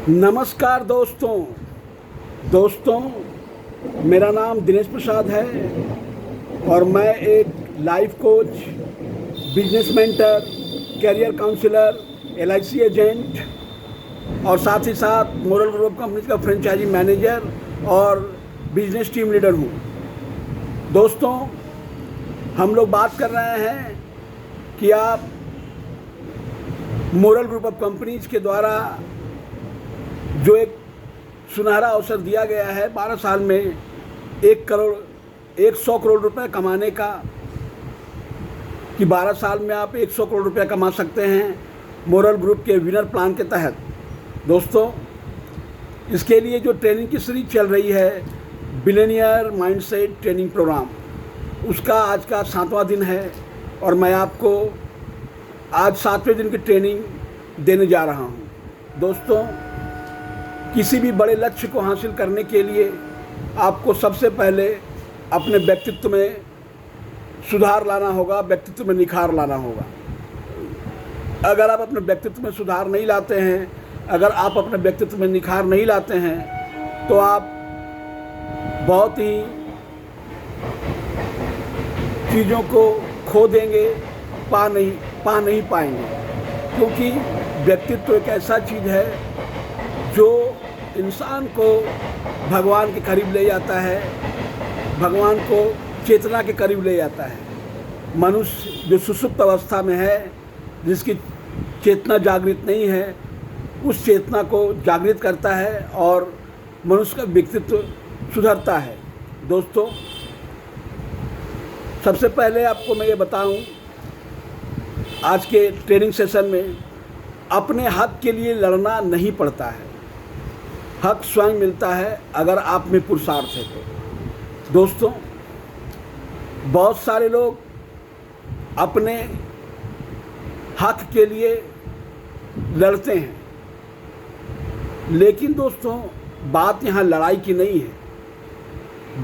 नमस्कार दोस्तों, मेरा नाम दिनेश प्रसाद है और मैं एक life coach, business mentor, career counsellor, LIC agent और साथ ही साथ मोरल ग्रुप कंपनी का फ्रेंचाइजी मैनेजर और बिजनेस टीम लीडर हूँ। दोस्तों, हम लोग बात कर रहे हैं कि आप मोरल ग्रुप ऑफ कंपनीज के द्वारा जो एक सुनहरा अवसर दिया गया है 12 साल में 100 करोड़ रुपए कमाने का, कि 12 साल में आप 100 करोड़ रुपए कमा सकते हैं मोरल ग्रुप के विनर प्लान के तहत। दोस्तों, इसके लिए जो ट्रेनिंग की सीरीज चल रही है बिलियनियर माइंडसेट ट्रेनिंग प्रोग्राम, उसका आज का 7वां दिन है और मैं आपको आज 7वें दिन की ट्रेनिंग देने जा रहा हूँ। दोस्तों, किसी भी बड़े लक्ष्य को हासिल करने के लिए आपको सबसे पहले अपने व्यक्तित्व में सुधार लाना होगा, व्यक्तित्व में निखार लाना होगा। अगर आप अपने व्यक्तित्व में सुधार नहीं लाते हैं, अगर आप अपने व्यक्तित्व में निखार नहीं लाते हैं, तो आप बहुत ही चीज़ों को खो देंगे, पा नहीं पाएंगे। क्योंकि व्यक्तित्व एक ऐसा चीज़ है जो इंसान को भगवान के करीब ले जाता है, भगवान को चेतना के करीब ले जाता है। मनुष्य जो सुषुप्त अवस्था में है, जिसकी चेतना जागृत नहीं है, उस चेतना को जागृत करता है और मनुष्य का व्यक्तित्व सुधरता है। दोस्तों, सबसे पहले आपको मैं ये बताऊं, आज के ट्रेनिंग सेशन में अपने हक के लिए लड़ना नहीं पड़ता है, हक स्वयं मिलता है अगर आप में पुरुषार्थ है तो। दोस्तों, बहुत सारे लोग अपने हक के लिए लड़ते हैं, लेकिन दोस्तों बात यहाँ लड़ाई की नहीं है,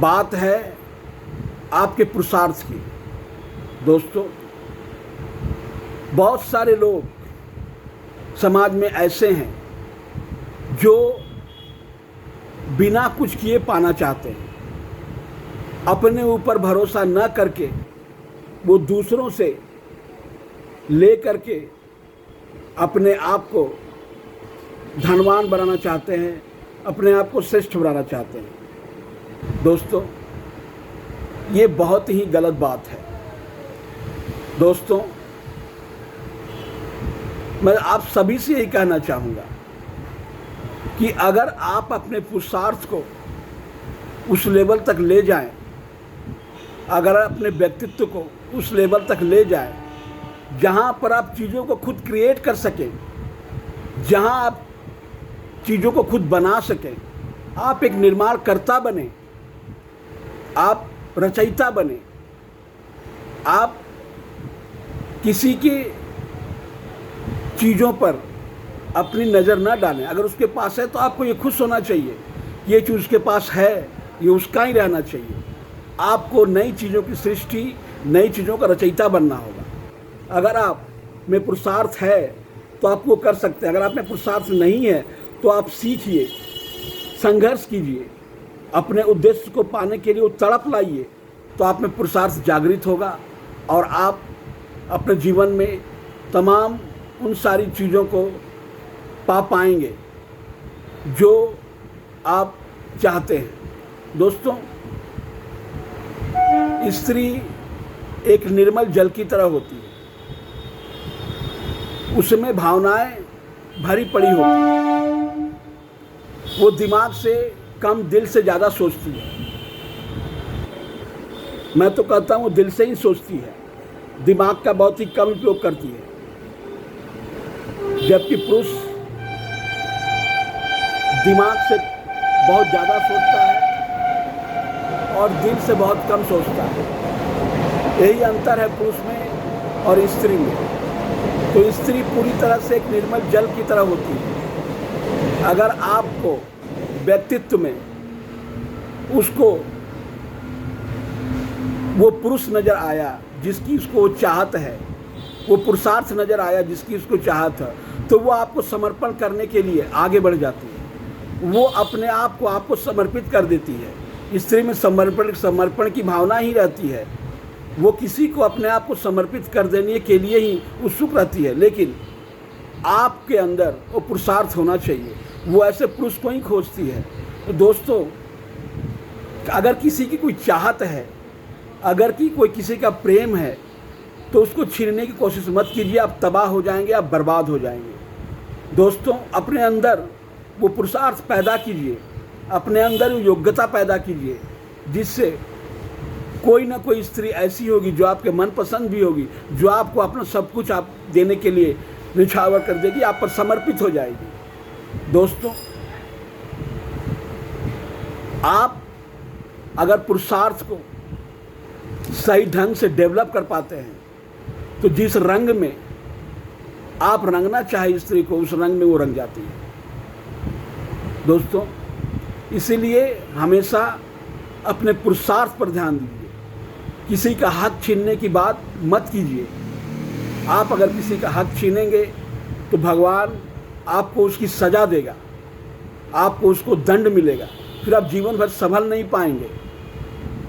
बात है आपके पुरुषार्थ की। दोस्तों, बहुत सारे लोग समाज में ऐसे हैं जो बिना कुछ किए पाना चाहते हैं। अपने ऊपर भरोसा न करके वो दूसरों से ले करके अपने आप को धनवान बनाना चाहते हैं, अपने आप को श्रेष्ठ बनाना चाहते हैं। दोस्तों, ये बहुत ही गलत बात है। दोस्तों, मैं आप सभी से यही कहना चाहूँगा कि अगर आप अपने पुरुषार्थ को उस लेवल तक ले जाएं, अगर अपने व्यक्तित्व को उस लेवल तक ले जाएं जहां पर आप चीज़ों को खुद क्रिएट कर सकें, जहां आप चीज़ों को खुद बना सकें, आप एक निर्माणकर्ता बने, आप रचयिता बने, आप किसी की चीज़ों पर अपनी नज़र ना डालें। अगर उसके पास है तो आपको ये खुश होना चाहिए, ये चीज़ उसके पास है, ये उसका ही रहना चाहिए। आपको नई चीज़ों की सृष्टि, नई चीज़ों का रचयिता बनना होगा। अगर आप में पुरुषार्थ है तो आप वो कर सकते हैं, अगर आप में पुरुषार्थ नहीं है तो आप सीखिए, संघर्ष कीजिए, अपने उद्देश्य को पाने के लिए वो तड़प लाइए, तो आप में पुरुषार्थ जागृत होगा और आप अपने जीवन में तमाम उन सारी चीज़ों को पा पाएंगे जो आप चाहते हैं। दोस्तों, स्त्री एक निर्मल जल की तरह होती है, उसमें भावनाएं भरी पड़ी होती हैं, वो दिमाग से कम दिल से ज़्यादा सोचती है। मैं तो कहता हूँ दिल से ही सोचती है, दिमाग का बहुत ही कम उपयोग करती है। जबकि पुरुष दिमाग से बहुत ज़्यादा सोचता है और दिल से बहुत कम सोचता है। यही अंतर है पुरुष में और स्त्री में। तो स्त्री पूरी तरह से एक निर्मल जल की तरह होती है। अगर आपको व्यक्तित्व में उसको वो पुरुष नज़र आया जिसकी उसको चाहत है, वो पुरुषार्थ नज़र आया जिसकी उसको चाहत है, तो वो आपको समर्पण करने के लिए आगे बढ़ जाती है। वो अपने आप को आपको समर्पित कर देती है। स्त्री में समर्पण की भावना ही रहती है। वो किसी को अपने आप को समर्पित कर देने के लिए ही उत्सुक रहती है, लेकिन आपके अंदर वो पुरुषार्थ होना चाहिए। वो ऐसे पुरुष को ही खोजती है। तो दोस्तों, अगर किसी की कोई चाहत है, अगर कि कोई किसी का प्रेम है, तो उसको छीनने की कोशिश मत कीजिए। आप तबाह हो जाएंगे, आप बर्बाद हो जाएंगे। दोस्तों, अपने अंदर वो पुरुषार्थ पैदा कीजिए, अपने अंदर वो योग्यता पैदा कीजिए, जिससे कोई ना कोई स्त्री ऐसी होगी जो आपके मनपसंद भी होगी, जो आपको अपना सब कुछ आप देने के लिए निछावर कर देगी, आप पर समर्पित हो जाएगी। दोस्तों, आप अगर पुरुषार्थ को सही ढंग से डेवलप कर पाते हैं, तो जिस रंग में आप रंगना चाहे स्त्री को, उस रंग में वो रंग जाती है। दोस्तों, इसीलिए हमेशा अपने पुरुषार्थ पर ध्यान दीजिए। किसी का हक छीनने की बात मत कीजिए। आप अगर किसी का हक छीनेंगे तो भगवान आपको उसकी सज़ा देगा, आपको उसको दंड मिलेगा, फिर आप जीवन भर संभल नहीं पाएंगे।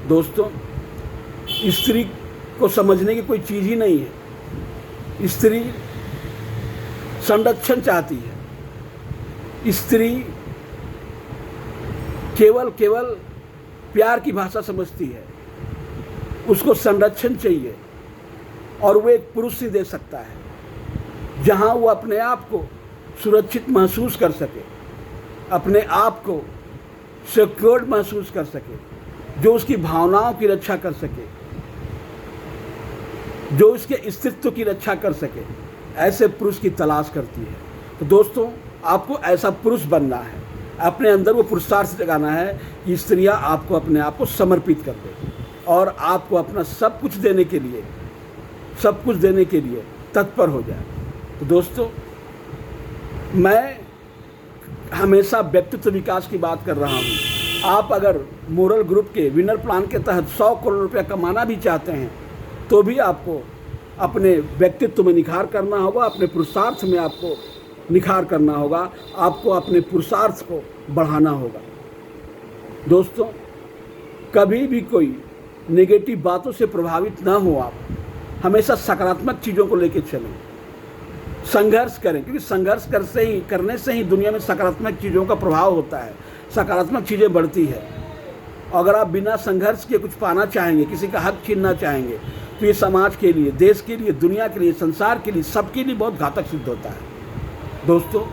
दोस्तों, स्त्री को समझने की कोई चीज़ ही नहीं है। स्त्री संरक्षण चाहती है। स्त्री केवल प्यार की भाषा समझती है। उसको संरक्षण चाहिए, और वो एक पुरुष ही दे सकता है, जहां वो अपने आप को सुरक्षित महसूस कर सके, अपने आप को सिक्योर्ड महसूस कर सके, जो उसकी भावनाओं की रक्षा कर सके, जो उसके अस्तित्व की रक्षा कर सके। ऐसे पुरुष की तलाश करती है। तो दोस्तों, आपको ऐसा पुरुष बनना है। अपने अंदर वो पुरुषार्थ जगाना है कि स्त्रियां आपको अपने आप को समर्पित कर दें और आपको अपना सब कुछ देने के लिए तत्पर हो जाए। तो दोस्तों, मैं हमेशा व्यक्तित्व विकास की बात कर रहा हूँ। आप अगर मोरल ग्रुप के विनर प्लान के तहत 100 करोड़ रुपया कमाना भी चाहते हैं, तो भी आपको अपने व्यक्तित्व में निखार करना होगा, अपने पुरुषार्थ में आपको निखार करना होगा, आपको अपने पुरुषार्थ को बढ़ाना होगा। दोस्तों, कभी भी कोई नेगेटिव बातों से प्रभावित ना हो। आप हमेशा सकारात्मक चीज़ों को लेकर चलें, संघर्ष करें, क्योंकि संघर्ष करने से ही दुनिया में सकारात्मक चीज़ों का प्रभाव होता है, सकारात्मक चीज़ें बढ़ती है। अगर आप बिना संघर्ष के कुछ पाना चाहेंगे, किसी का हक छीनना चाहेंगे, तो ये समाज के लिए, देश के लिए, दुनिया के लिए, संसार के लिए, सबके लिए बहुत घातक सिद्ध होता है। दोस्तों,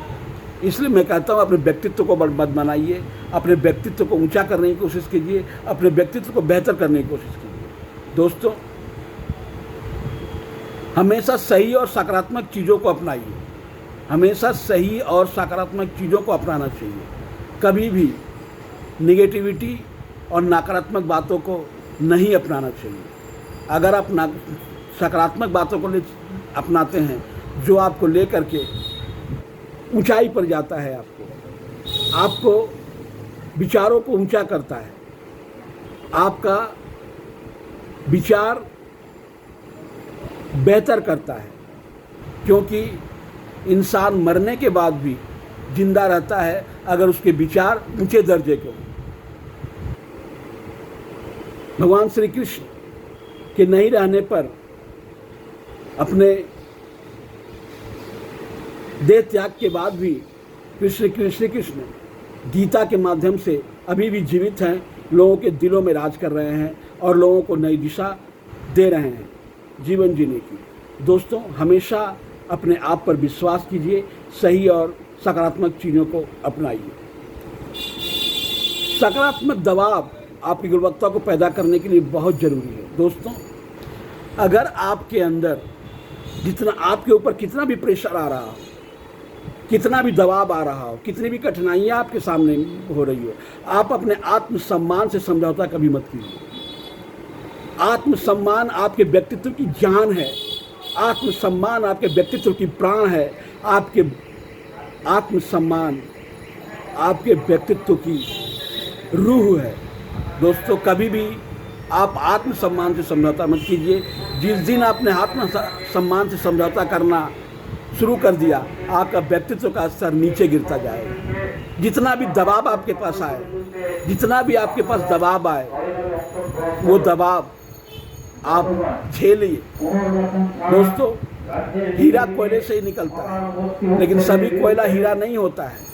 इसलिए मैं कहता हूँ, अपने व्यक्तित्व को मत बनाइए, अपने व्यक्तित्व को ऊंचा करने की कोशिश कीजिए, अपने व्यक्तित्व को बेहतर करने की कोशिश कीजिए। दोस्तों, हमेशा सही और सकारात्मक चीज़ों को अपनाइए, हमेशा सही और सकारात्मक चीज़ों को अपनाना चाहिए। कभी भी निगेटिविटी और नकारात्मक बातों को नहीं अपनाना चाहिए। अगर आप सकारात्मक बातों को अपनाते हैं, जो आपको लेकर के ऊंचाई पर जाता है, आपको विचारों को ऊंचा करता है, आपका विचार बेहतर करता है, क्योंकि इंसान मरने के बाद भी जिंदा रहता है अगर उसके विचार ऊंचे दर्जे के हों। भगवान श्री कृष्ण के नहीं रहने पर, अपने देह त्याग के बाद भी श्री कृष्ण गीता के माध्यम से अभी भी जीवित हैं, लोगों के दिलों में राज कर रहे हैं और लोगों को नई दिशा दे रहे हैं जीवन जीने की। दोस्तों, हमेशा अपने आप पर विश्वास कीजिए, सही और सकारात्मक चीज़ों को अपनाइए। सकारात्मक दबाव आपकी गुणवत्ता को पैदा करने के लिए बहुत ज़रूरी है। दोस्तों, अगर आपके अंदर आपके ऊपर कितना भी प्रेशर आ रहा हो, कितना भी दबाव आ रहा हो, कितनी भी कठिनाइयाँ आपके सामने हो रही हो, आप अपने आत्मसम्मान से समझौता कभी मत कीजिए। आत्मसम्मान आपके व्यक्तित्व की जान है, आत्मसम्मान आपके व्यक्तित्व की प्राण है, आपके आत्मसम्मान आपके व्यक्तित्व की रूह है। दोस्तों, कभी भी आप आत्मसम्मान से समझौता मत कीजिए। जिस दिन आपने आत्मसम्मान से समझौता करना शुरू कर दिया, आपका व्यक्तित्व का स्तर नीचे गिरता जाएगा। जितना भी दबाव आपके पास आए, जितना भी आपके पास दबाव आए, वो दबाव आप झेलिए। दोस्तों, हीरा कोयले से ही निकलता है, लेकिन सभी कोयला हीरा नहीं होता है।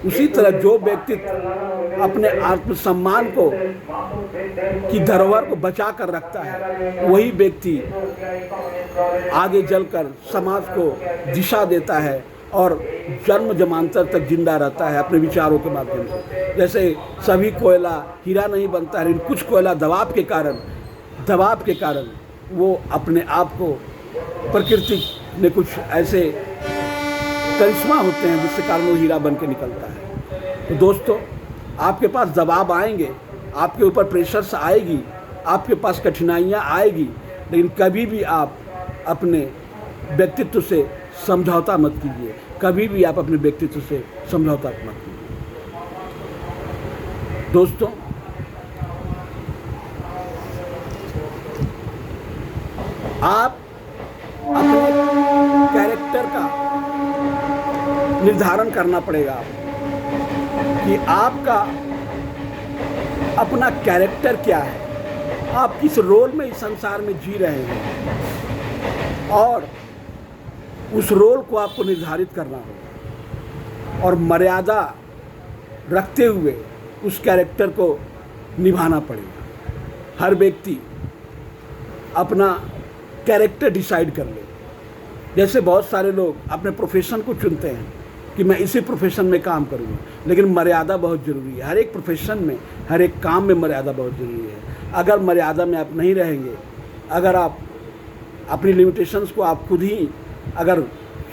उसी तरह जो व्यक्तित्व अपने आत्मसम्मान को की धरोहर को बचा कर रखता है, वही व्यक्ति आगे चलकर समाज को दिशा देता है और जन्म जन्मांतर तक जिंदा रहता है अपने विचारों के माध्यम से। जैसे सभी कोयला हीरा नहीं बनता है, लेकिन कुछ कोयला दबाव के कारण वो अपने आप को, प्रकृति ने कुछ ऐसे करिश्मा होते हैं जिसके कारण वो हीरा बन के निकलता है। तो दोस्तों, आपके पास दबाव आएंगे, आपके ऊपर प्रेशर्स आएगी, आपके पास कठिनाइयाँ आएगी, लेकिन कभी भी आप अपने व्यक्तित्व से समझौता मत कीजिए। कभी भी आप अपने व्यक्तित्व से समझौता मत कीजिए। दोस्तों, आप अपने कैरेक्टर का निर्धारण करना पड़ेगा कि आपका अपना कैरेक्टर क्या है, आप किस रोल में इस संसार में जी रहे हैं, और उस रोल को आपको निर्धारित करना होगा और मर्यादा रखते हुए उस कैरेक्टर को निभाना पड़ेगा। हर व्यक्ति अपना कैरेक्टर डिसाइड कर ले। जैसे बहुत सारे लोग अपने प्रोफेशन को चुनते हैं कि मैं इसी प्रोफेशन में काम करूँगा, लेकिन मर्यादा बहुत ज़रूरी है। हर एक प्रोफेशन में, हर एक काम में मर्यादा बहुत ज़रूरी है। अगर मर्यादा में आप नहीं रहेंगे, अगर आप अपनी लिमिटेशंस को आप खुद ही अगर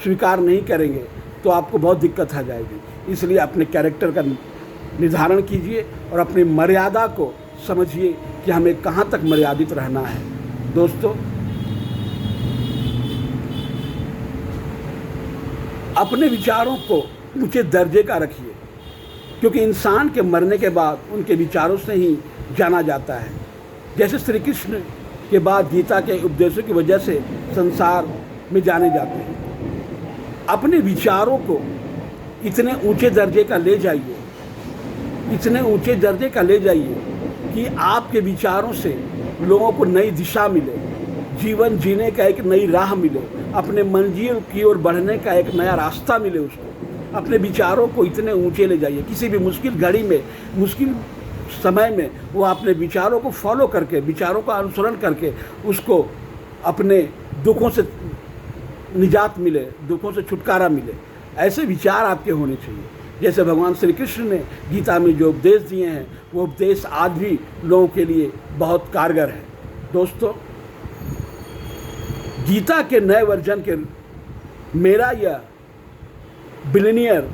स्वीकार नहीं करेंगे, तो आपको बहुत दिक्कत आ जाएगी। इसलिए अपने कैरेक्टर का निर्धारण कीजिए और अपनी मर्यादा को समझिए कि हमें कहाँ तक मर्यादित रहना है। दोस्तों, अपने विचारों को ऊंचे दर्जे का रखिए, क्योंकि इंसान के मरने के बाद उनके विचारों से ही जाना जाता है। जैसे श्री कृष्ण के बाद गीता के उपदेशों की वजह से संसार में जाने जाते हैं। अपने विचारों को इतने ऊंचे दर्जे का ले जाइए, इतने ऊंचे दर्जे का ले जाइए कि आपके विचारों से लोगों को नई दिशा मिले, जीवन जीने का एक नई राह मिले, अपने मंजिल की ओर बढ़ने का एक नया रास्ता मिले उसको। अपने विचारों को इतने ऊंचे ले जाइए, किसी भी मुश्किल घड़ी में, मुश्किल समय में वो अपने विचारों को फॉलो करके, विचारों का अनुसरण करके उसको अपने दुखों से निजात मिले, दुखों से छुटकारा मिले। ऐसे विचार आपके होने चाहिए। जैसे भगवान श्री कृष्ण ने गीता में जो उपदेश दिए हैं, वो उपदेश आज भी लोगों के लिए बहुत कारगर है। दोस्तों, गीता के नए वर्जन के मेरा यह बिलियनियर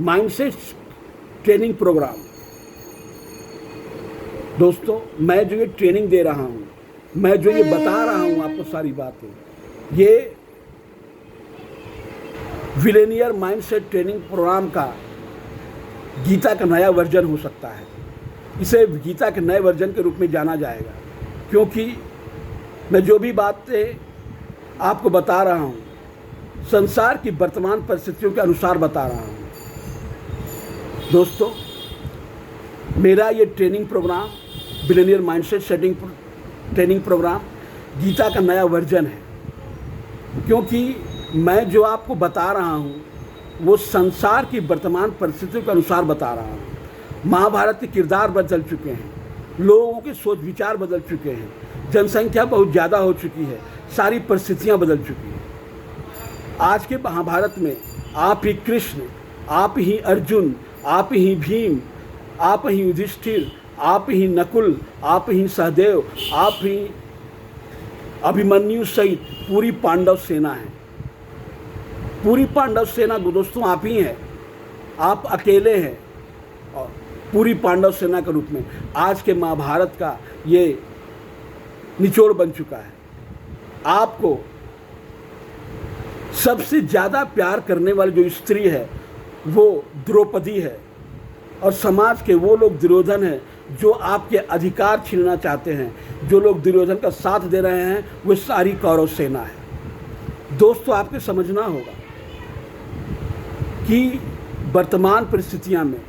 माइंडसेट ट्रेनिंग प्रोग्राम, दोस्तों, मैं जो ये ट्रेनिंग दे रहा हूँ, मैं जो ये बता रहा हूँ आपको सारी बातें, ये बिलियनियर माइंडसेट ट्रेनिंग प्रोग्राम का गीता का नया वर्जन हो सकता है। इसे गीता के नए वर्जन के रूप में जाना जाएगा, क्योंकि मैं जो भी बातें आपको बता रहा हूँ, संसार की वर्तमान परिस्थितियों के अनुसार बता रहा हूँ। दोस्तों, मेरा ये training programme, billionaire mindset setting training programme, Gita का नया वर्जन है, क्योंकि मैं जो आपको बता रहा हूँ वो संसार की वर्तमान परिस्थितियों के अनुसार बता रहा हूँ। महाभारत के किरदार बदल चुके हैं, लोगों के सोच विचार बदल चुके हैं, जनसंख्या बहुत ज़्यादा हो चुकी है, सारी परिस्थितियाँ बदल चुकी हैं। आज के महाभारत में आप ही कृष्ण, आप ही अर्जुन, आप ही भीम, आप ही युधिष्ठिर, आप ही नकुल, आप ही सहदेव, आप ही अभिमन्यु सहित पूरी पांडव सेना है। पूरी पांडव सेना दोस्तों आप ही हैं, आप अकेले हैं और पूरी पांडव सेना के रूप में आज के महाभारत का ये निचोड़ बन चुका है। आपको सबसे ज़्यादा प्यार करने वाली जो स्त्री है वो द्रौपदी है, और समाज के वो लोग दुर्योधन हैं जो आपके अधिकार छीनना चाहते हैं, जो लोग दुर्योधन का साथ दे रहे हैं, वो सारी कौरव सेना है। दोस्तों, आपको समझना होगा कि वर्तमान परिस्थितियां में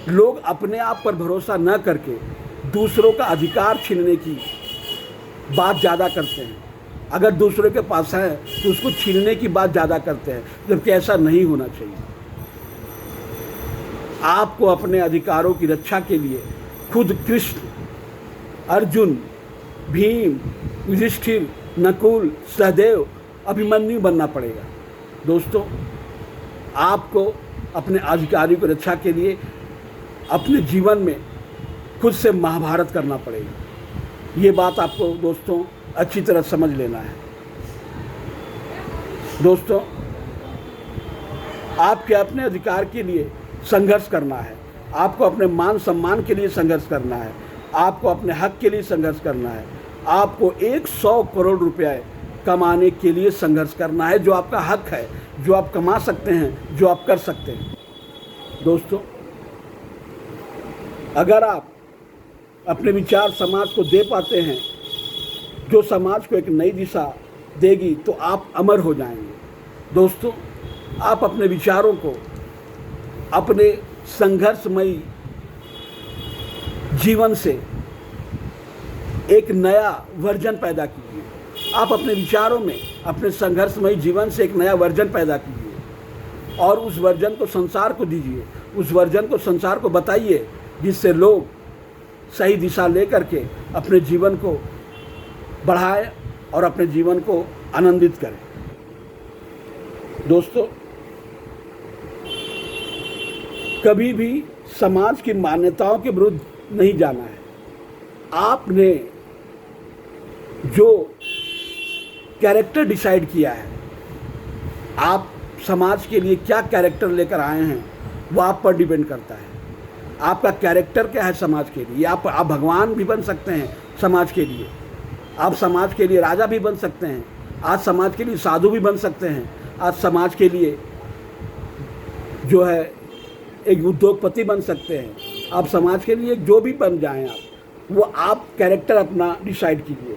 लोग अपने आप पर भरोसा न करके दूसरों का अधिकार छीनने की बात ज़्यादा करते हैं। अगर दूसरों के पास है तो उसको छीनने की बात ज़्यादा करते हैं, जबकि ऐसा नहीं होना चाहिए। आपको अपने अधिकारों की रक्षा के लिए खुद कृष्ण, अर्जुन, भीम, युधिष्ठिर, नकुल, सहदेव, अभिमन्यु बनना पड़ेगा। दोस्तों, आपको अपने अधिकारों की रक्षा के लिए अपने जीवन में खुद से महाभारत करना पड़ेगा। ये बात आपको दोस्तों अच्छी तरह समझ लेना है। दोस्तों, आपके अपने अधिकार के लिए संघर्ष करना है, आपको अपने मान सम्मान के लिए संघर्ष करना है, आपको अपने हक के लिए संघर्ष करना है, आपको 100 करोड़ रुपए कमाने के लिए संघर्ष करना है, जो आपका हक है, जो आप कमा सकते हैं, जो आप कर सकते हैं। दोस्तों, अगर आप अपने विचार समाज को दे पाते हैं, जो समाज को एक नई दिशा देगी, तो आप अमर हो जाएंगे। दोस्तों, आप अपने विचारों को अपने संघर्षमयी जीवन से एक नया वर्जन पैदा कीजिए। आप अपने विचारों में अपने संघर्षमयी जीवन से एक नया वर्जन पैदा कीजिए और उस वर्जन को संसार को दीजिए, उस वर्जन को संसार को बताइए, जिससे लोग सही दिशा लेकर के अपने जीवन को बढ़ाएं और अपने जीवन को आनंदित करें। दोस्तों, कभी भी समाज की मान्यताओं के विरुद्ध नहीं जाना है। आपने जो कैरेक्टर डिसाइड किया है, आप समाज के लिए क्या कैरेक्टर लेकर आए हैं, वो आप पर डिपेंड करता है। आपका कैरेक्टर क्या है समाज के लिए। आप भगवान भी बन सकते हैं समाज के लिए, आप समाज के लिए राजा भी बन सकते हैं, आज समाज के लिए साधु भी बन सकते हैं, आज समाज के लिए जो है एक उद्योगपति बन सकते हैं। आप समाज के लिए जो भी बन जाएं, वो आप कैरेक्टर अपना डिसाइड कीजिए।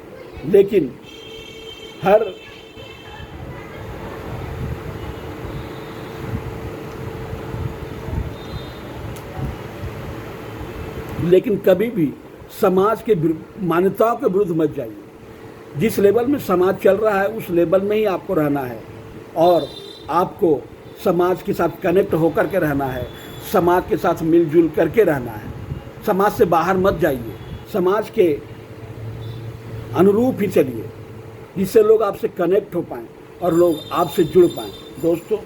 लेकिन कभी भी समाज के मान्यताओं के विरुद्ध मत जाइए। जिस लेवल में समाज चल रहा है, उस लेवल में ही आपको रहना है और आपको समाज के साथ कनेक्ट होकर के रहना है, समाज के साथ मिलजुल करके रहना है। समाज से बाहर मत जाइए, समाज के अनुरूप ही चलिए, जिससे लोग आपसे कनेक्ट हो पाएँ और लोग आपसे जुड़ पाएँ। दोस्तों,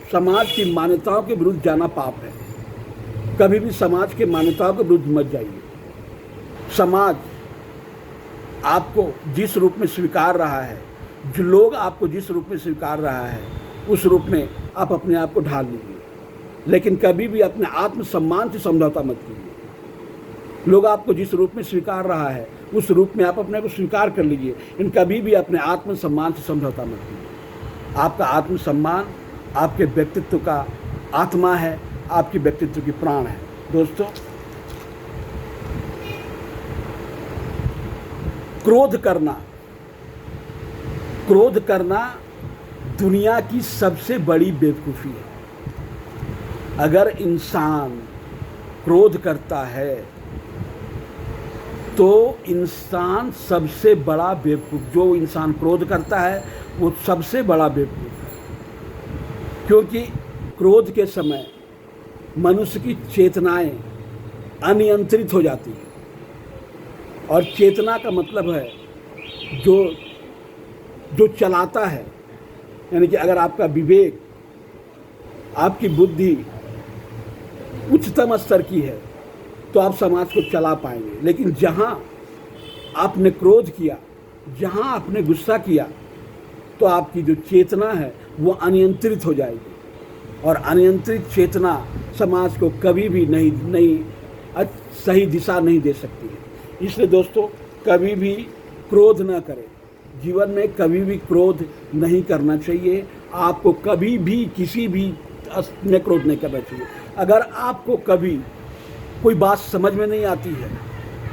समाज की मान्यताओं के विरुद्ध जाना पाप है। कभी भी समाज के मान्यताओं के विरुद्ध मत जाइए। समाज आपको जिस रूप में स्वीकार रहा है, जो लोग आपको जिस रूप में स्वीकार रहा है, उस रूप में आप अपने आप को ढाल लीजिए। लेकिन कभी भी अपने आत्मसम्मान से समझौता मत कीजिए। लोग आपको जिस रूप में स्वीकार रहा है, उस रूप में आप अपने को स्वीकार कर लीजिए, लेकिन कभी भी अपने आत्मसम्मान से समझौता मत कीजिए। आपका आत्मसम्मान आपके व्यक्तित्व का आत्मा है, आपके व्यक्तित्व की प्राण है। दोस्तों, क्रोध करना दुनिया की सबसे बड़ी बेवकूफ़ी है। अगर इंसान क्रोध करता है तो इंसान सबसे बड़ा बेवकूफ़, जो इंसान क्रोध करता है वो सबसे बड़ा बेवकूफ़ है। क्योंकि क्रोध के समय मनुष्य की चेतनाएं अनियंत्रित हो जाती हैं, और चेतना का मतलब है जो चलाता है। यानी कि अगर आपका विवेक, आपकी बुद्धि उच्चतम स्तर की है तो आप समाज को चला पाएंगे। लेकिन जहाँ आपने क्रोध किया, जहाँ आपने गुस्सा किया, तो आपकी जो चेतना है वो अनियंत्रित हो जाएगी, और अनियंत्रित चेतना समाज को कभी भी नहीं सही दिशा नहीं दे सकती है। इसलिए दोस्तों, कभी भी क्रोध ना करें। जीवन में कभी भी क्रोध नहीं करना चाहिए। आपको कभी भी किसी भी में क्रोध नहीं करना चाहिए। अगर आपको कभी कोई बात समझ में नहीं आती है,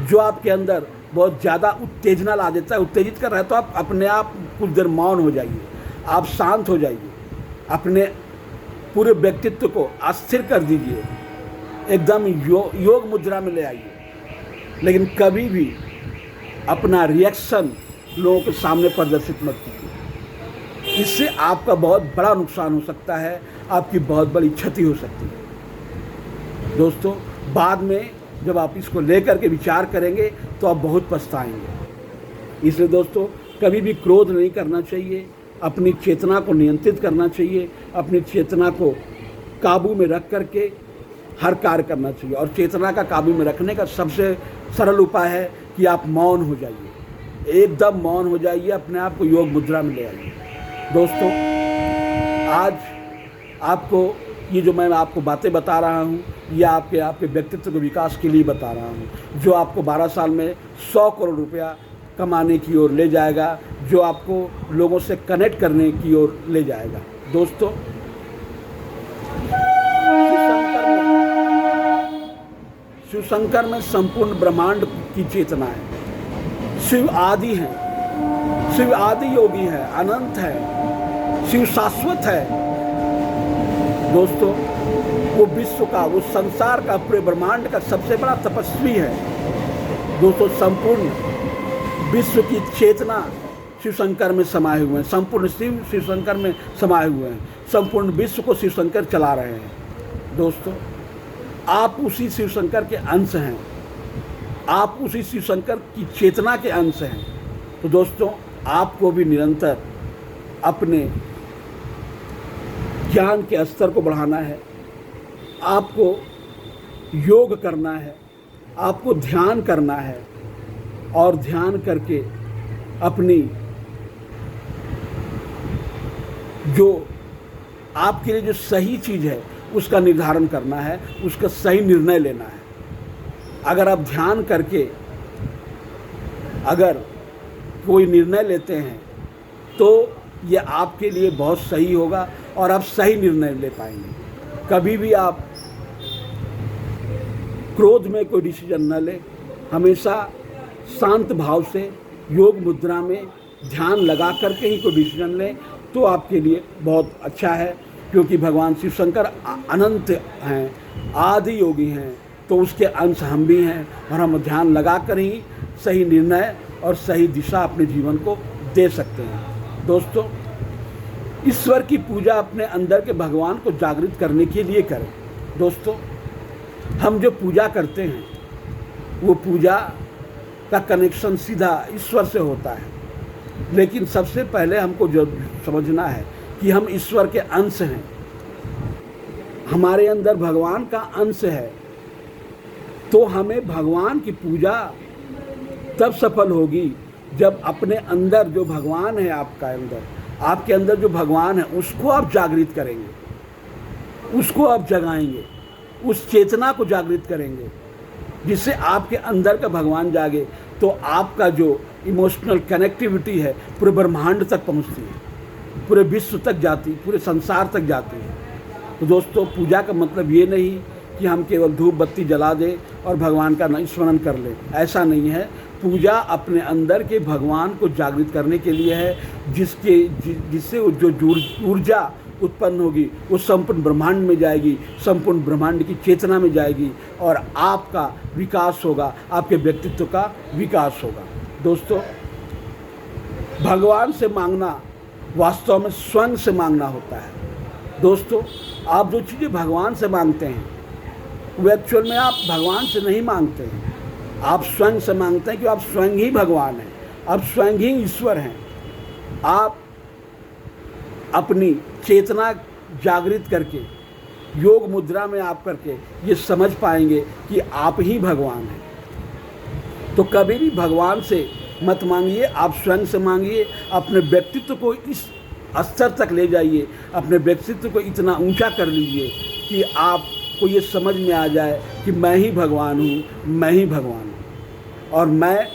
जो आपके अंदर बहुत ज़्यादा उत्तेजना ला देता है, उत्तेजित कर रहा है, तो आप अपने आप कुछ देर मौन हो जाइए, आप शांत हो जाइए, अपने पूरे व्यक्तित्व को अस्थिर कर दीजिए, एकदम योग मुद्रा में ले आइए। लेकिन कभी भी अपना रिएक्शन लोगों के सामने प्रदर्शित मत कीजिए, इससे आपका बहुत बड़ा नुकसान हो सकता है, आपकी बहुत बड़ी क्षति हो सकती है। दोस्तों, बाद में जब आप इसको लेकर के विचार करेंगे तो आप बहुत पछताएंगे। इसलिए दोस्तों, कभी भी क्रोध नहीं करना चाहिए, अपनी चेतना को नियंत्रित करना चाहिए, अपनी चेतना को काबू में रख करके हर कार्य करना चाहिए। और चेतना का काबू में रखने का सबसे सरल उपाय है कि आप मौन हो जाइए, एकदम मौन हो जाइए, अपने आप को योग मुद्रा में ले आइए। दोस्तों, आज आपको ये जो मैं आपको बातें बता रहा हूँ, ये आपके व्यक्तित्व के विकास के लिए बता रहा हूँ, जो आपको 12 साल में 100 करोड़ रुपया कमाने की ओर ले जाएगा, जो आपको लोगों से कनेक्ट करने की ओर ले जाएगा। दोस्तों, शिव शंकर में संपूर्ण ब्रह्मांड की चेतना है। शिव आदि है, शिव आदि योगी है, अनंत है, शिव शाश्वत है। दोस्तों, वो विश्व का, वो संसार का, पूरे ब्रह्मांड का सबसे बड़ा तपस्वी है। दोस्तों, संपूर्ण विश्व की चेतना शिव शंकर में समाये हुए हैं, संपूर्ण शिव शंकर में समाये हुए हैं, संपूर्ण विश्व को शिव शंकर चला रहे हैं। दोस्तों, आप उसी शिव शंकर के अंश हैं, आप उसी शिव शंकर की चेतना के अंश हैं। तो दोस्तों, आपको भी निरंतर अपने ज्ञान के स्तर को बढ़ाना है, आपको योग करना है, आपको ध्यान करना है, और ध्यान करके अपनी जो आपके लिए जो सही चीज़ है उसका निर्धारण करना है, उसका सही निर्णय लेना है। अगर आप ध्यान करके अगर कोई निर्णय लेते हैं तो ये आपके लिए बहुत सही होगा और आप सही निर्णय ले पाएंगे। कभी भी आप क्रोध में कोई डिसीजन न लें, हमेशा शांत भाव से योग मुद्रा में ध्यान लगा करके ही कोई डिसीजन लें तो आपके लिए बहुत अच्छा है। क्योंकि भगवान शिव शंकर अनंत हैं, आदि योगी हैं, तो उसके अंश हम भी हैं और हम ध्यान लगा कर ही सही निर्णय और सही दिशा अपने जीवन को दे सकते हैं। दोस्तों, ईश्वर की पूजा अपने अंदर के भगवान को जागृत करने के लिए करें। दोस्तों, हम जो पूजा करते हैं वो पूजा का कनेक्शन सीधा ईश्वर से होता है, लेकिन सबसे पहले हमको जो समझना है कि हम ईश्वर के अंश हैं, हमारे अंदर भगवान का अंश है। तो हमें भगवान की पूजा तब सफल होगी जब अपने अंदर जो भगवान है, आपके अंदर जो भगवान है उसको आप जागृत करेंगे, उसको आप जगाएंगे, उस चेतना को जागृत करेंगे, जिससे आपके अंदर का भगवान जागे तो आपका जो इमोशनल कनेक्टिविटी है पूरे ब्रह्मांड तक पहुंचती है, पूरे विश्व तक जाती, पूरे संसार तक जाती है। तो दोस्तों, पूजा का मतलब ये नहीं कि हम केवल धूप बत्ती जला दें और भगवान का स्मरण कर लें, ऐसा नहीं है। पूजा अपने अंदर के भगवान को जागृत करने के लिए है, जिससे जो ऊर्जा उत्पन्न होगी वो संपूर्ण ब्रह्मांड में जाएगी, संपूर्ण ब्रह्मांड की चेतना में जाएगी और आपका विकास होगा, आपके व्यक्तित्व का विकास होगा। दोस्तों, भगवान से मांगना वास्तव में स्वयं से मांगना होता है। दोस्तों, आप जो चीज़ें भगवान से मांगते हैं वो एक्चुअल में आप भगवान से नहीं मांगते हैं, आप स्वयं से मांगते हैं कि आप स्वयं ही भगवान हैं, आप स्वयं ही ईश्वर हैं। आप अपनी चेतना जागृत करके योग मुद्रा में आप करके ये समझ पाएंगे कि आप ही भगवान हैं। तो कभी भी भगवान से मत मांगिए, आप स्वयं से मांगिए। अपने व्यक्तित्व को इस स्तर तक ले जाइए, अपने व्यक्तित्व को इतना ऊंचा कर लीजिए कि आपको ये समझ में आ जाए कि मैं ही भगवान हूँ, मैं ही भगवान हूँ और मैं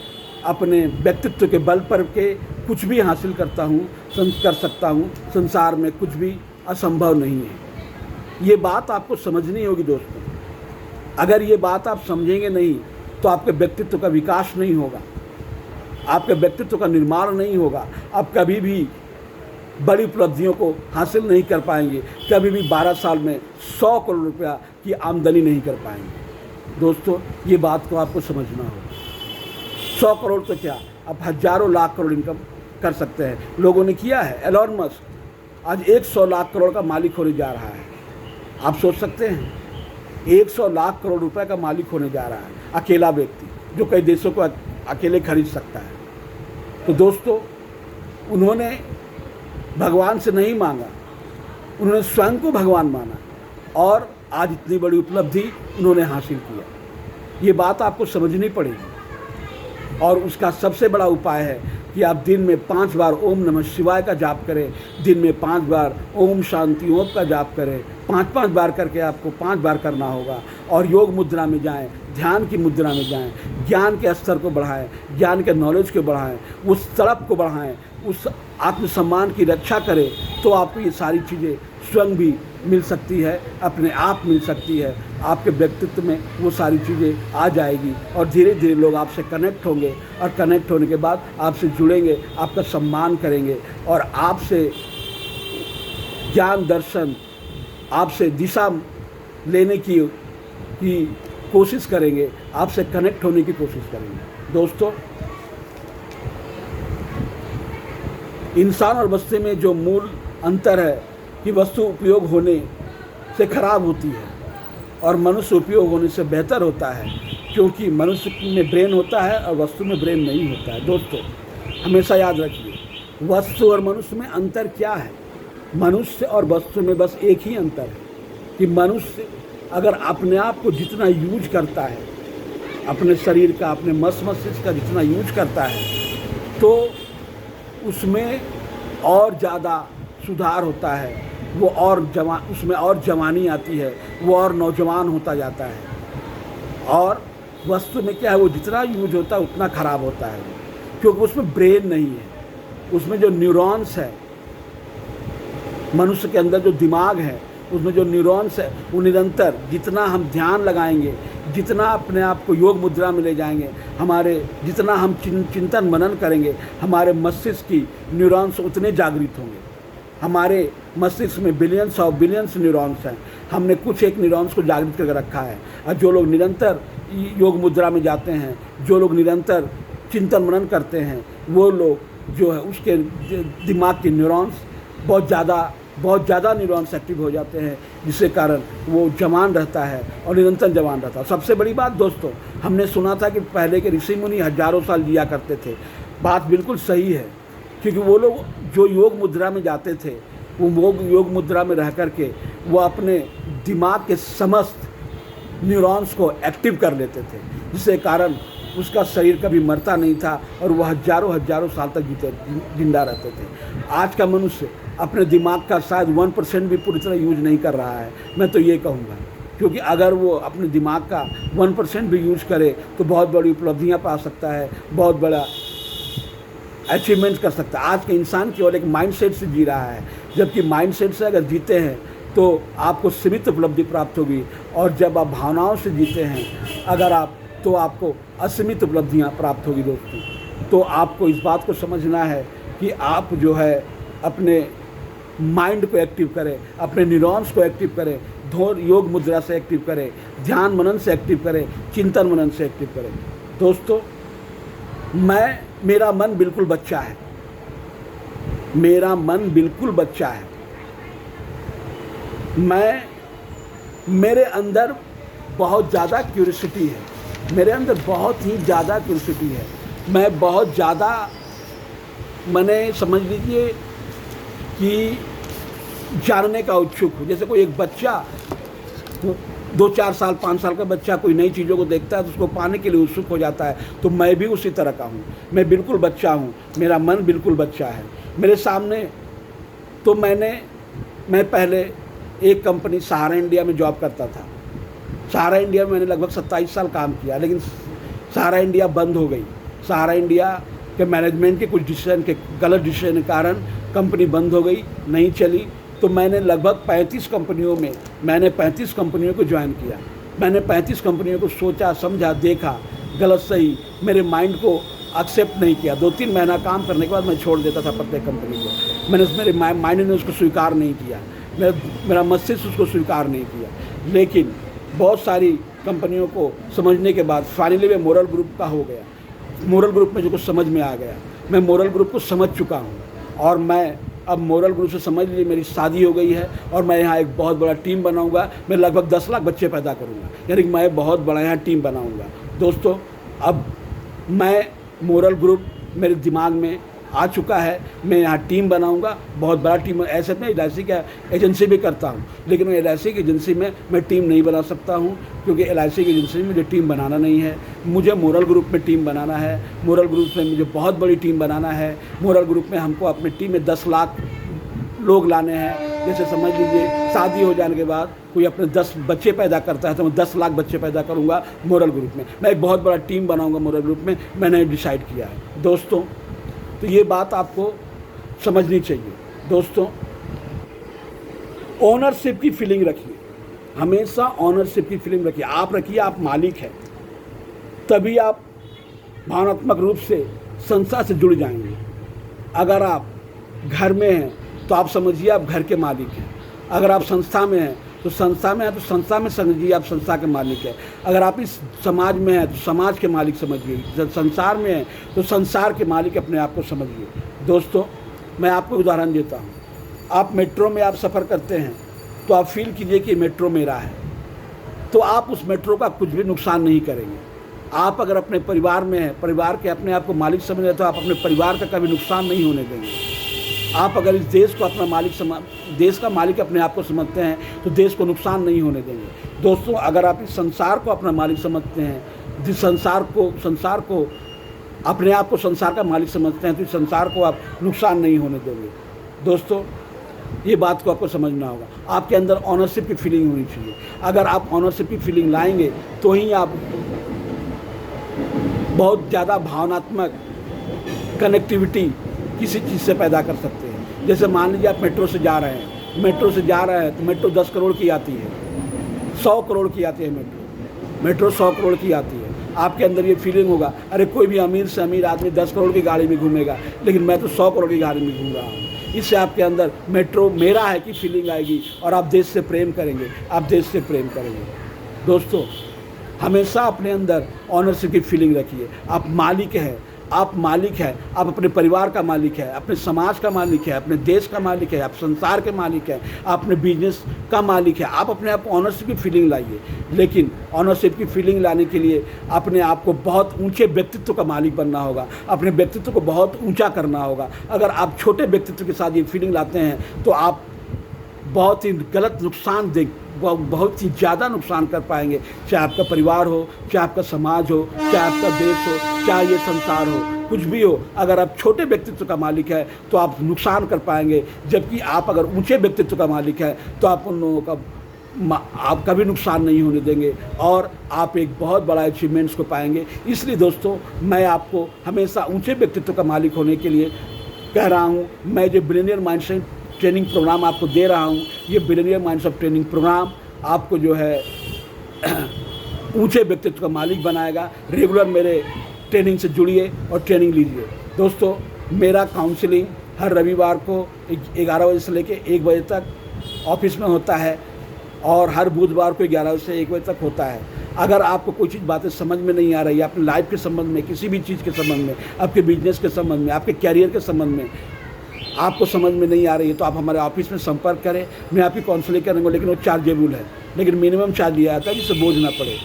अपने व्यक्तित्व के बल पर के कुछ भी हासिल करता हूँ, कर सकता हूँ। संसार में कुछ भी असंभव नहीं है। ये बात आपको समझनी होगी दोस्तों। अगर ये बात आप समझेंगे नहीं तो आपके व्यक्तित्व का विकास नहीं होगा, आपके व्यक्तित्व का निर्माण नहीं होगा, आप कभी भी बड़ी उपलब्धियों को हासिल नहीं कर पाएंगे, कभी भी 12 साल में 100 करोड़ रुपया की आमदनी नहीं कर पाएंगे। दोस्तों, ये बात को आपको समझना होगा। 100 करोड़ तो क्या, आप हजारों लाख करोड़ इनकम कर सकते हैं। लोगों ने किया है। एलोन मस्क आज 100 लाख करोड़ का मालिक होने जा रहा है। आप सोच सकते हैं, 100 लाख करोड़ रुपए का मालिक होने जा रहा है अकेला व्यक्ति, जो कई देशों को अकेले खरीद सकता है। तो दोस्तों, उन्होंने भगवान से नहीं मांगा, उन्होंने स्वयं को भगवान माना और आज इतनी बड़ी उपलब्धि उन्होंने हासिल किया। ये बात आपको समझनी पड़ेगी और उसका सबसे बड़ा उपाय है कि आप दिन में 5 बार ओम नमः शिवाय का जाप करें, दिन में 5 बार ओम शांति ओम का जाप करें। 5-5 बार करके आपको 5 बार करना होगा और योग मुद्रा में जाएं, ध्यान की मुद्रा में जाएं, ज्ञान के स्तर को बढ़ाएं, ज्ञान के नॉलेज को बढ़ाएं, उस तड़प को बढ़ाएं, उस आत्मसम्मान की रक्षा करें। तो आपको ये सारी चीज़ें स्वयं भी मिल सकती है, अपने आप मिल सकती है। आपके व्यक्तित्व में वो सारी चीज़ें आ जाएगी और धीरे धीरे लोग आपसे कनेक्ट होंगे और कनेक्ट होने के बाद आपसे जुड़ेंगे, आपका सम्मान करेंगे और आपसे ज्ञान दर्शन, आपसे दिशा लेने की कोशिश करेंगे, आपसे कनेक्ट होने की कोशिश करेंगे। दोस्तों, इंसान और वस्तु में जो मूल अंतर है कि वस्तु उपयोग होने से खराब होती है और मनुष्य उपयोग होने से बेहतर होता है, क्योंकि मनुष्य में ब्रेन होता है और वस्तु में ब्रेन नहीं होता है। दोस्तों, हमेशा याद रखिए, वस्तु और मनुष्य में अंतर क्या है। मनुष्य और वस्तु में बस एक ही अंतर है कि मनुष्य अगर अपने आप को जितना यूज करता है, अपने शरीर का, अपने मस्तिष्क का जितना यूज करता है, तो उसमें और ज़्यादा सुधार होता है, वो और उसमें और जवानी आती है, वो और नौजवान होता जाता है। और वस्तु में क्या है, वो जितना यूज होता है उतना ख़राब होता है, क्योंकि उसमें ब्रेन नहीं है, उसमें जो न्यूरॉन्स है, मनुष्य के अंदर जो दिमाग है उसमें जो न्यूरॉन्स है वो निरंतर जितना हम ध्यान लगाएंगे, जितना अपने आप को योग मुद्रा में ले जाएंगे, जितना हम चिंतन मनन करेंगे, हमारे मस्तिष्क की न्यूरॉन्स उतने जागृत होंगे। हमारे मस्तिष्क में बिलियंस न्यूरॉन्स हैं, हमने कुछ एक न्यूरॉन्स को जागृत करके रखा है। और जो लोग निरंतर योग मुद्रा में जाते हैं, जो लोग निरंतर चिंतन मनन करते हैं, वो लोग जो है उसके दिमाग के न्यूरॉन्स बहुत ज़्यादा न्यूरॉन्स एक्टिव हो जाते हैं, जिसके कारण वो जवान रहता है और निरंतर जवान रहता है। सबसे बड़ी बात दोस्तों, हमने सुना था कि पहले के ऋषि मुनि हजारों साल जिया करते थे। बात बिल्कुल सही है, क्योंकि वो लोग जो योग मुद्रा में जाते थे, वो योग मुद्रा में रह कर के वो अपने दिमाग के समस्त न्यूरॉन्स को एक्टिव कर लेते थे, जिसके कारण उसका शरीर कभी मरता नहीं था और वह हजारों साल तक जिंदा रहते थे। आज का मनुष्य अपने दिमाग का शायद 1% भी पूरी तरह यूज नहीं कर रहा है, मैं तो ये कहूँगा, क्योंकि अगर वो अपने दिमाग का 1% भी यूज करे तो बहुत बड़ी उपलब्धियाँ पा सकता है, बहुत बड़ा अचीवमेंट कर सकता है। आज के इंसान केवल एक माइंडसेट से जी रहा है, जबकि माइंडसेट से अगर जीते हैं तो आपको सीमित उपलब्धि प्राप्त होगी, और जब आप भावनाओं से जीते हैं अगर आप, तो आपको असीमित उपलब्धियां प्राप्त होगी। दोस्तों, तो आपको इस बात को समझना है कि आप जो है अपने माइंड को एक्टिव करें, अपने न्यूरॉन्स को एक्टिव करें, योग मुद्रा से एक्टिव करें, ध्यान मनन से एक्टिव करें, चिंतन मनन से एक्टिव करें। दोस्तों, मेरा मन बिल्कुल बच्चा है, मेरा मन बिल्कुल बच्चा है। मेरे अंदर बहुत ज़्यादा क्यूरियोसिटी है, मेरे अंदर बहुत ही ज़्यादा क्यूरियोसिटी है। मैं बहुत ज़्यादा, मैंने समझ लीजिए कि जानने का उत्सुक हूँ। जैसे कोई एक बच्चा 2-4 साल 5 साल का बच्चा कोई नई चीज़ों को देखता है तो उसको पाने के लिए उत्सुक हो जाता है, तो मैं भी उसी तरह का हूँ। मैं बिल्कुल बच्चा हूँ, मेरा मन बिल्कुल बच्चा है। मेरे सामने तो मैं पहले एक कंपनी सहारा इंडिया में जॉब करता था। सहारा इंडिया में मैंने लगभग 27 साल काम किया, लेकिन सहारा इंडिया बंद हो गई। सहारा इंडिया के मैनेजमेंट के कुछ गलत डिसीजन के कारण कंपनी बंद हो गई, नहीं चली। तो मैंने लगभग 35 कंपनियों को ज्वाइन किया। मैंने 35 कंपनियों को सोचा, समझा, देखा, गलत सही, मेरे माइंड को एक्सेप्ट नहीं किया। 2-3 महीना काम करने के बाद मैं छोड़ देता था प्रत्येक कंपनी को। मेरे माइंड ने उसको स्वीकार नहीं किया, मेरा मस्तिष्क उसको स्वीकार नहीं किया। लेकिन बहुत सारी कंपनियों को समझने के बाद फाइनली मैं मोरल ग्रुप का हो गया। मोरल ग्रुप में जो कुछ समझ में आ गया, मैं मोरल ग्रुप को समझ चुका हूँ और मैं अब मोरल ग्रुप से समझ लीजिए मेरी शादी हो गई है और मैं यहाँ एक बहुत बड़ा टीम बनाऊँगा। मैं लगभग 10 लाख बच्चे पैदा करूँगा, यानी कि मैं बहुत बड़ा यहाँ टीम बनाऊँगा। दोस्तों, अब मैं मोरल ग्रुप मेरे दिमाग में आ चुका है, मैं यहाँ टीम बनाऊंगा, बहुत बड़ा टीम। ऐसे में LIC का एजेंसी भी करता हूँ, लेकिन LIC की एजेंसी में मैं टीम नहीं बना सकता हूँ, क्योंकि LIC की एजेंसी में मुझे टीम बनाना नहीं है। मुझे मोरल ग्रुप में टीम बनाना है। मोरल ग्रुप में मुझे बहुत बड़ी टीम बनाना है। मोरल ग्रुप में हमको अपनी टीम में 10 लाख लोग लाने हैं। जैसे समझ लीजिए शादी हो जाने के बाद कोई अपने 10 बच्चे पैदा करता है तो मैं 10 लाख बच्चे पैदा करूँगा मोरल ग्रुप में। मैं एक बहुत बड़ा टीम बनाऊँगा मोरल ग्रुप में, मैंने डिसाइड किया है। दोस्तों, तो ये बात आपको समझनी चाहिए। दोस्तों, ओनरशिप की फीलिंग रखिए, हमेशा ओनरशिप की फीलिंग रखिए। आप रखिए, आप मालिक हैं, तभी आप भावनात्मक रूप से संसार से जुड़ जाएंगे। अगर आप घर में हैं तो आप समझिए आप घर के मालिक हैं। अगर आप संस्था में हैं तो संस्था में है तो संस्था में समझिए आप संस्था के मालिक हैं। अगर आप इस समाज में हैं तो समाज के मालिक समझिए। जब संसार में है तो संसार के मालिक अपने आप को समझिए। दोस्तों, मैं आपको उदाहरण देता हूँ। आप मेट्रो में आप सफ़र करते हैं तो आप फील कीजिए कि मेट्रो मेरा है, तो आप उस मेट्रो का कुछ भी नुकसान नहीं करेंगे। आप अगर अपने परिवार में हैं, परिवार के अपने आप को मालिक समझ रहे तो आप अपने परिवार का कभी नुकसान नहीं होने देंगे। आप अगर इस देश को अपना देश का मालिक अपने आप को समझते हैं तो देश को नुकसान नहीं होने देंगे। दोस्तों, अगर आप इस संसार को अपना मालिक समझते हैं, जिस संसार को अपने आप को संसार का मालिक समझते हैं, तो इस संसार को आप नुकसान नहीं होने देंगे। दोस्तों, ये बात को आपको समझना होगा। आपके अंदर ऑनरशिप की फीलिंग होनी चाहिए। अगर आप ऑनरशिप की फीलिंग लाएंगे तो ही आप बहुत ज़्यादा भावनात्मक कनेक्टिविटी किसी चीज़ से पैदा कर सकते हैं। जैसे मान लीजिए आप मेट्रो से जा रहे हैं तो मेट्रो 10 करोड़ की आती है, 100 करोड़ की आती है। मेट्रो 100 करोड़ की आती है। आपके अंदर ये फीलिंग होगा, अरे कोई भी अमीर से अमीर आदमी 10 करोड़ की गाड़ी में घूमेगा, लेकिन मैं तो 100 करोड़ की गाड़ी में घूम रहा हूँ। इससे आपके अंदर मेट्रो मेरा है कि फीलिंग आएगी और आप देश से प्रेम करेंगे, आप देश से प्रेम करेंगे। दोस्तों, हमेशा अपने अंदर ऑनरशिप की फीलिंग रखिए। आप मालिक हैं, आप मालिक हैं, आप अपने परिवार का मालिक है, अपने समाज का मालिक है, अपने देश का मालिक है, आप संसार के मालिक हैं, आप अपने बिजनेस का मालिक है। आप अपने आप ऑनरशिप की फीलिंग लाइए, लेकिन ऑनरशिप की फीलिंग लाने के लिए अपने आप को बहुत ऊंचे व्यक्तित्व का मालिक बनना होगा, अपने व्यक्तित्व को बहुत ऊंचा करना होगा। अगर आप छोटे व्यक्तित्व के साथ ये फीलिंग लाते हैं तो आप बहुत ही गलत नुकसान बहुत ही ज़्यादा नुकसान कर पाएंगे, चाहे आपका परिवार हो, चाहे आपका समाज हो, चाहे आपका देश हो, चाहे ये संसार हो, कुछ भी हो। अगर आप छोटे व्यक्तित्व का मालिक है तो आप नुकसान कर पाएंगे, जबकि आप अगर ऊंचे व्यक्तित्व का मालिक है तो आप उन लोगों का आप कभी नुकसान नहीं होने देंगे और आप एक बहुत बड़ा अचीवमेंट्स को पाएंगे। इसलिए दोस्तों, मैं आपको हमेशा ऊंचे व्यक्तित्व का मालिक होने के लिए कह रहा हूँ। मैं जो बिलियनियर माइंडसेट ट्रेनिंग प्रोग्राम आपको दे रहा हूँ, ये बिलियनियर माइंडसेट ट्रेनिंग प्रोग्राम आपको जो है ऊंचे व्यक्तित्व का मालिक बनाएगा। रेगुलर मेरे ट्रेनिंग से जुड़िए और ट्रेनिंग लीजिए। दोस्तों, मेरा काउंसलिंग हर रविवार को 11 बजे से लेकर 1 बजे तक ऑफिस में होता है और हर बुधवार को 11 बजे से 1 बजे तक होता है। अगर आपको कोई चीज़ बातें समझ में नहीं आ रही है, अपनी लाइफ के संबंध में, किसी भी चीज़ के संबंध में, आपके बिजनेस के संबंध में, आपके कैरियर के संबंध में आपको समझ में नहीं आ रही है, तो आप हमारे ऑफिस में संपर्क करें। मैं आपकी काउंसलिंग करूँगा, लेकिन वो चार्जेबल है, लेकिन मिनिमम चार्ज लिया जाता है जिससे बोझ ना पड़े।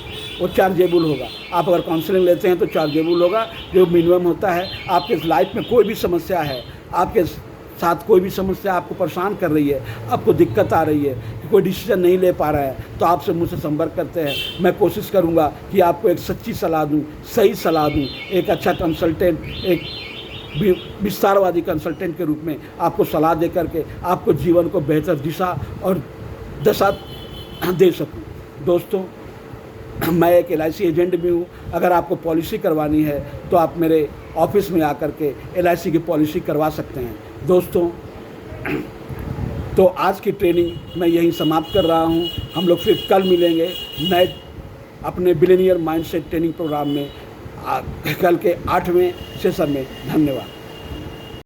वो चार्जेबल होगा। आप अगर काउंसलिंग लेते हैं तो चार्जेबल होगा, जो मिनिमम होता है। आपके लाइफ में कोई भी समस्या है, आपके साथ कोई भी समस्या आपको परेशान कर रही है, आपको दिक्कत आ रही है, कोई डिसीजन नहीं ले पा रहा है, तो आपसे मुझसे संपर्क करते हैं। मैं कोशिश करूँगा कि आपको एक सच्ची सलाह दूँ, सही सलाह दूँ, एक अच्छा कंसल्टेंट, एक विस्तारवादी कंसल्टेंट के रूप में आपको सलाह दे करके आपको जीवन को बेहतर दिशा और दशा दे सकूं। दोस्तों, मैं एक LIC एजेंट भी हूं। अगर आपको पॉलिसी करवानी है तो आप मेरे ऑफिस में आकर के LIC की पॉलिसी करवा सकते हैं। दोस्तों, तो आज की ट्रेनिंग मैं यहीं समाप्त कर रहा हूं। हम लोग फिर कल मिलेंगे नए अपने बिलियनियर माइंडसेट ट्रेनिंग प्रोग्राम में कल के 8वें सेशन में। धन्यवाद।